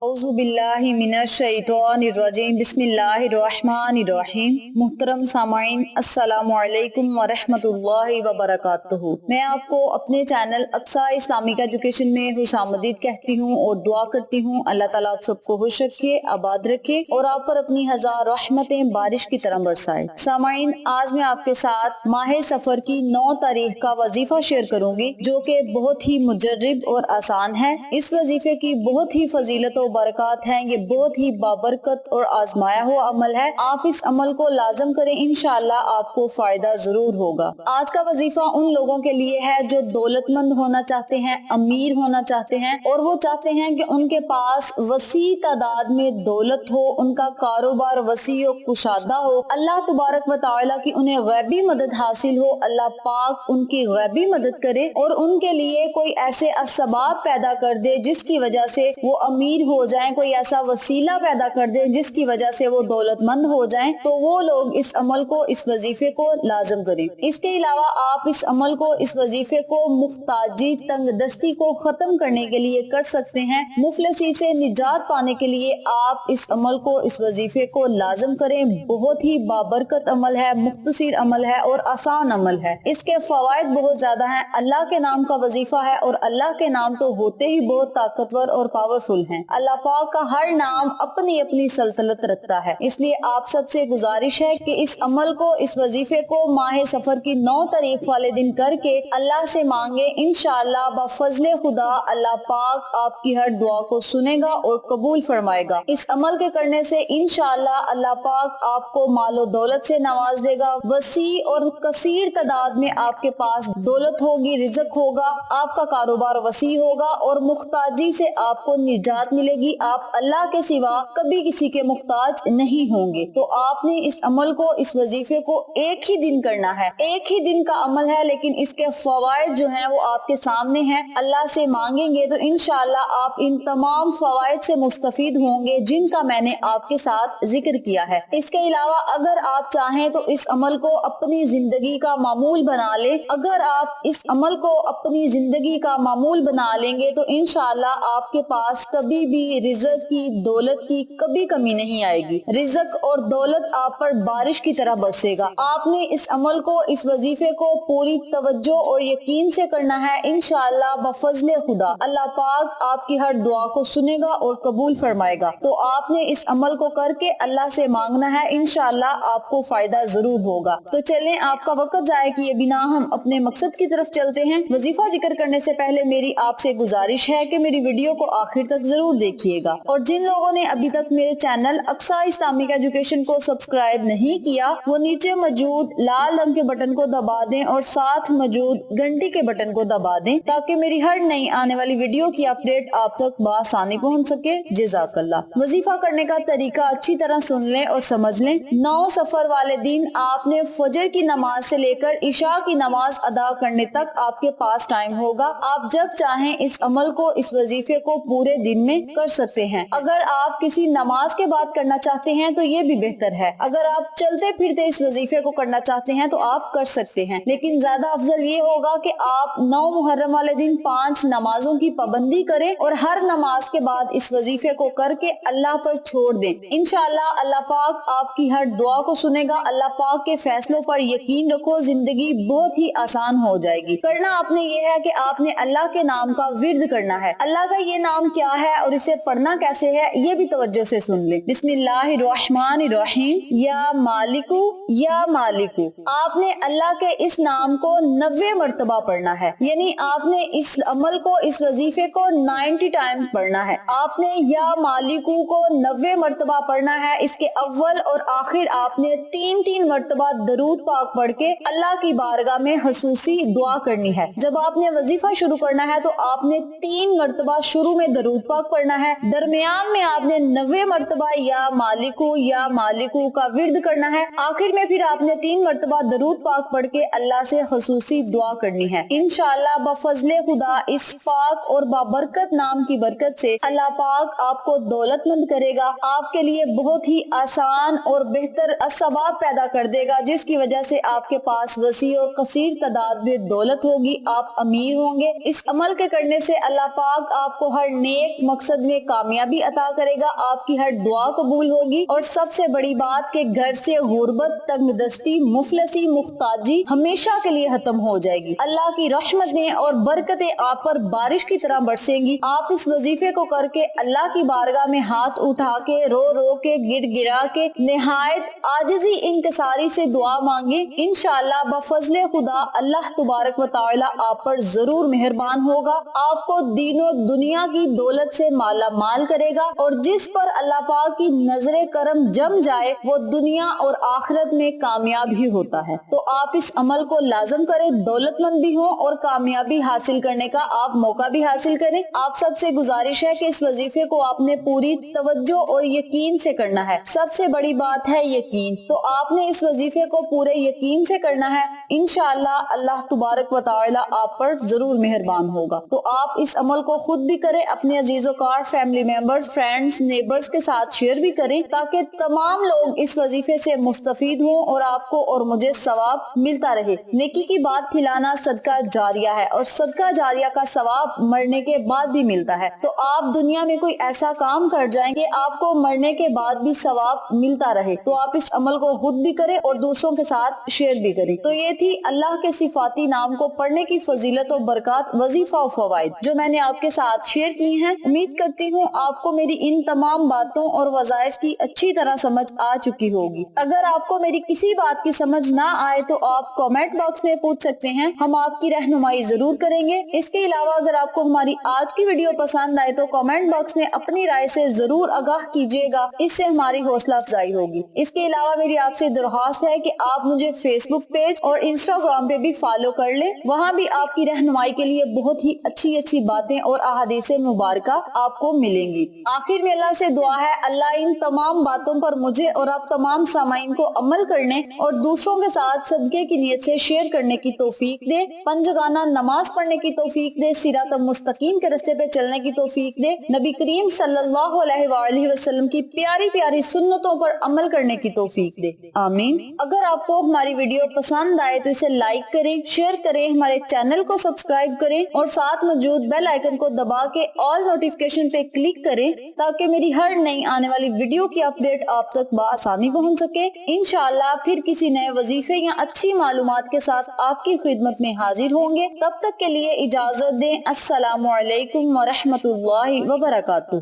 औज़ु बिल्लाहि मिनश शैतानिर रजीम बिस्मिल्लाहिर रहमानिर रहीम। मुहतरम सामाईन, अस्सलामु अलैकुम व रहमतुल्लाहि व बरकातुहू। मैं आपको अपने चैनल अक्सा इस्लामिक एजुकेशन में खुशामदीद कहती हूँ और दुआ करती हूँ अल्लाह ताला आप सबको खुश रखे, आबाद रखे और आप पर अपनी हजार रहमतें बारिश की तरह बरसाए। सामाईन, आज मैं आपके साथ माह सफर की 9 तारीख का वजीफा शेयर करूंगी जो कि बहुत ही मुजर्रिब और आसान है। इस वजीफे की बहुत ही फजीलत बरकत हैं। ये बहुत ही बाबरकत और आजमाया हुआ अमल है। आप इस अमल को लाजम करें, इंशाअल्लाह आपको फायदा जरूर होगा। आज का वजीफा उन लोगों के लिए है जो दौलतमंद होना चाहते हैं, अमीर होना चाहते हैं और वो चाहते हैं कि उनके पास वसी तादाद में दौलत हो, उनका कारोबार वसी और कुशादा हो, अल्लाह तबारक व तआला की उन्हें गैबी मदद हासिल हो, अल्लाह पाक उनकी गैबी मदद करे और उनके लिए कोई ऐसे असबाब पैदा कर दे जिसकी वजह से वो अमीर हो जाएं, कोई ऐसा वसीला पैदा कर दे जिसकी वजह से वो दौलतमंद हो जाएं, तो वो लोग इस अमल को, इस वजीफे को लाजम करें। इसके अलावा आप इस अमल को, इस वजीफे को मुख्ताजी, तंगदस्ती को खत्म करने के लिए कर सकते हैं। मुफलिसी से निजात पाने के लिए आप इस अमल को, इस वजीफे को लाजम करें। बहुत ही बाबरकत अमल है, मुख्तसर अमल है और आसान अमल है। इसके फवायद बहुत ज्यादा हैं। अल्लाह के नाम का वजीफा है और अल्लाह के नाम तो होते ही बहुत ताकतवर और पावरफुल हैं। अल्लाह पाक का हर नाम अपनी अपनी सल्तनत रखता है। इसलिए आप सबसे गुजारिश है कि इस अमल को, इस वजीफे को माह सफर की 9 तारीख वाले दिन करके अल्लाह से मांगे। इंशाअल्लाह बफजले खुदा अल्लाह पाक आपकी हर दुआ को सुनेगा और कबूल फरमाएगा। इस अमल के करने से इंशाअल्लाह अल्लाह पाक आपको मालो दौलत से नवाज देगा। वसी और कसीर तादाद में आपके पास दौलत होगी, रिज़्क होगा, आपका कारोबार वसी होगा और मुख्ताजी से आपको निजात मिलेगी। आप अल्लाह के सिवा कभी किसी के मुख्ताज नहीं होंगे। तो आपने इस अमल को, इस वजीफे को एक ही दिन करना है। एक ही दिन का अमल है, लेकिन इसके फवायद जो हैं वो आपके सामने हैं। अल्लाह से मांगेंगे तो इंशाअल्लाह आप इन तमाम फवायद से मुस्तफीद होंगे जिनका मैंने आपके साथ जिक्र किया है। इसके अलावा अगर आप चाहें तो इस अमल को अपनी जिंदगी का मामूल बना ले। अगर आप इस अमल को अपनी जिंदगी का मामूल बना लेंगे तो इंशाअल्लाह आपके पास कभी भी रिज़्क की, दौलत की कभी कमी नहीं आएगी। रिज़्क और दौलत आप पर बारिश की तरह बरसेगा। आपने इस अमल को, इस वजीफे को पूरी तवज्जो और यकीन से करना है। इंशाअल्लाह बफजले खुदा अल्लाह पाक आपकी हर दुआ को सुनेगा और कबूल फरमाएगा। तो आपने इस अमल को करके अल्लाह से मांगना है, इंशाअल्लाह आपको फायदा जरूर होगा। तो चलें, आपका वक्त जाए किए बिना हम अपने मकसद की तरफ चलते हैं। वजीफा जिक्र करने से पहले मेरी आपसे गुजारिश है कि मेरी वीडियो को आखिर तक जरूर देखिएगा और जिन लोगों ने अभी तक मेरे चैनल अक्सा इस्लामिक एजुकेशन को सब्सक्राइब नहीं किया वो नीचे मौजूद लाल रंग के बटन को दबा दें और साथ मौजूद घंटी के बटन को दबा दें ताकि मेरी हर नई आने वाली वीडियो की अपडेट आप तक बआसानी पहुंच सके। जज़ाकल्लाह। वजीफा करने का तरीका अच्छी तरह सुन लें और समझ लें। 9 सफर वाले दिन आपने फजर की नमाज से लेकर इशा की नमाज अदा करने तक आपके पास टाइम होगा। आप जब चाहें इस अमल को, इस वजीफे को पूरे दिन में कर सकते हैं। अगर आप किसी नमाज के बाद करना चाहते हैं तो ये भी बेहतर है। अगर आप चलते फिरते इस वजीफे को करना चाहते हैं तो आप कर सकते हैं, लेकिन ज्यादा अफजल ये होगा कि आप 9 मुहर्रम वाले दिन 5 नमाजों की पाबंदी करें और हर नमाज के बाद इस वजीफे को करके अल्लाह पर छोड़ दें। इंशाअल्लाह अल्लाह पाक आपकी हर दुआ को सुनेगा। अल्लाह पाक के फैसलों पर यकीन रखो, जिंदगी बहुत ही आसान हो जाएगी। करना आपने ये है कि आपने अल्लाह के नाम का विर्द करना है। अल्लाह का ये नाम क्या है और इसे पढ़ना कैसे है ये भी तवज्जो से सुन ले। बिस्मिल्लाहिर्रहमानिर्रहीम, या मालिकू या मालिकू। आपने अल्लाह के इस नाम को 90 मर्तबा पढ़ना है, यानी आपने इस अमल को, इस वजीफे को 90 टाइम्स पढ़ना है। आपने या मालिकू को 90 मर्तबा पढ़ना है। इसके अव्वल और आखिर आपने 3-3 मर्तबा दरूद पाक पढ़ के अल्लाह की बारगाह में खसूसी दुआ करनी है। जब आपने वजीफा शुरू करना है तो आपने 3 मर्तबा शुरू में दरूद पाक पढ़ना है, दरमियान में आपने 90 मर्तबा या मालिकू का विर्द करना है, आखिर में फिर आपने 3 मर्तबा दरूद पाक पढ़ के अल्लाह से खसूसी दुआ करनी है। इंशाअल्लाह बफजले खुदा इस पाक और बाबरकत नाम की बरकत से अल्लाह पाक आपको दौलतमंद करेगा, आपके लिए बहुत ही आसान और बेहतर असबाब पैदा कर देगा जिसकी वजह से आपके पास वसी और कसीर तादाद में दौलत होगी, आप अमीर होंगे। इस अमल के करने से अल्लाह पाक आपको हर नेक मकसद میں کامیابی عطا کرے گا، آپ کی ہر دعا قبول ہوگی، اور سب سے بڑی بات کہ گھر سے غربت، تنگ دستی، مفلسی، محتاجی ہمیشہ کے لیے ختم ہو جائے گی۔ اللہ کی رحمتیں اور برکتیں آپ پر بارش کی طرح برسیں گی۔ آپ اس وظیفے کو کر کے اللہ کی بارگاہ میں ہاتھ اٹھا کے، رو رو کے، گڑ گڑا کے، نہایت عاجزی انکساری سے دعا مانگے، انشاءاللہ بفضل خدا اللہ تبارک و تعالی آپ پر ضرور مہربان ہوگا، آپ کو دین و دنیا کی دولت سے مالا مال کرے گا، اور جس پر اللہ پاک کی نظر کرم جم جائے وہ دنیا اور آخرت میں کامیاب ہی ہوتا ہے۔ تو آپ اس عمل کو لازم کریں، دولت مند بھی ہوں اور کامیابی حاصل کرنے کا آپ موقع بھی حاصل کریں۔ آپ سب سے گزارش ہے کہ اس وظیفے کو آپ نے پوری توجہ اور یقین سے کرنا ہے، سب سے بڑی بات ہے یقین، تو آپ نے اس وظیفے کو پورے یقین سے کرنا ہے، انشاءاللہ اللہ تبارک و تعالی آپ پر ضرور مہربان ہوگا۔ تو آپ اس عمل کو خود بھی کریں، اپنے عزیز و کار، فیملی ممبرز، فرینڈز، نیبرز کے ساتھ شیئر بھی کریں تاکہ تمام لوگ اس وظیفے سے مستفید ہوں اور آپ کو اور مجھے ثواب ملتا رہے۔ نیکی کی بات پھیلانا صدقہ جاریہ ہے، اور صدقہ جاریہ کا ثواب مرنے کے بعد بھی ملتا ہے، تو آپ دنیا میں کوئی ایسا کام کر جائیں کہ آپ کو مرنے کے بعد بھی ثواب ملتا رہے، تو آپ اس عمل کو خود بھی کریں اور دوسروں کے ساتھ شیئر بھی کریں۔ تو یہ تھی اللہ کے صفاتی نام کو پڑھنے کی فضیلت و برکات، وظیفہ و فوائد جو میں نے آپ کے ساتھ شیئر کی ہیں۔ امید کرتی ہوں آپ کو میری ان تمام باتوں اور وظائف کی اچھی طرح سمجھ آ چکی ہوگی۔ اگر آپ کو میری کسی بات کی سمجھ نہ آئے تو آپ کامنٹ باکس میں پوچھ سکتے ہیں، ہم آپ کی رہنمائی ضرور کریں گے۔ اس کے علاوہ اگر آپ کو ہماری آج کی ویڈیو پسند آئے تو کامنٹ باکس میں اپنی رائے سے ضرور آگاہ کیجیے گا، اس سے ہماری حوصلہ افزائی ہوگی۔ اس کے علاوہ میری آپ سے درخواست ہے کہ آپ مجھے فیس بک پیج اور انسٹاگرام پہ بھی فالو کر لیں، وہاں بھی آپ کی رہنمائی کے لیے بہت ہی اچھی باتیں اور احادیث مبارکہ آپ کو ملیں گی۔ آخر میں اللہ سے دعا ہے اللہ ان تمام باتوں پر مجھے اور آپ تمام سامعین کو عمل کرنے اور دوسروں کے ساتھ صدقے کی نیت سے شیئر کرنے کی توفیق دے، پنجگانہ نماز پڑھنے کی توفیق دے، صراط مستقیم کے راستے پہ چلنے کی توفیق دے، نبی کریم صلی اللہ علیہ وآلہ وسلم کی پیاری پیاری سنتوں پر عمل کرنے کی توفیق دے، آمین۔ اگر آپ کو ہماری ویڈیو پسند آئے تو اسے لائک کریں، شیئر کریں، ہمارے چینل کو سبسکرائب کریں اور ساتھ موجود بیل آئیکن کو دبا کے آل نوٹیفیکیشن پہ کلک کریں تاکہ میری ہر نئی آنے والی ویڈیو کی اپڈیٹ آپ تک بآسانی پہنچ سکے۔ انشاءاللہ پھر کسی نئے وظیفے یا اچھی معلومات کے ساتھ آپ کی خدمت میں حاضر ہوں گے، تب تک کے لیے اجازت دیں۔ السلام علیکم ورحمۃ اللہ وبرکاتہ۔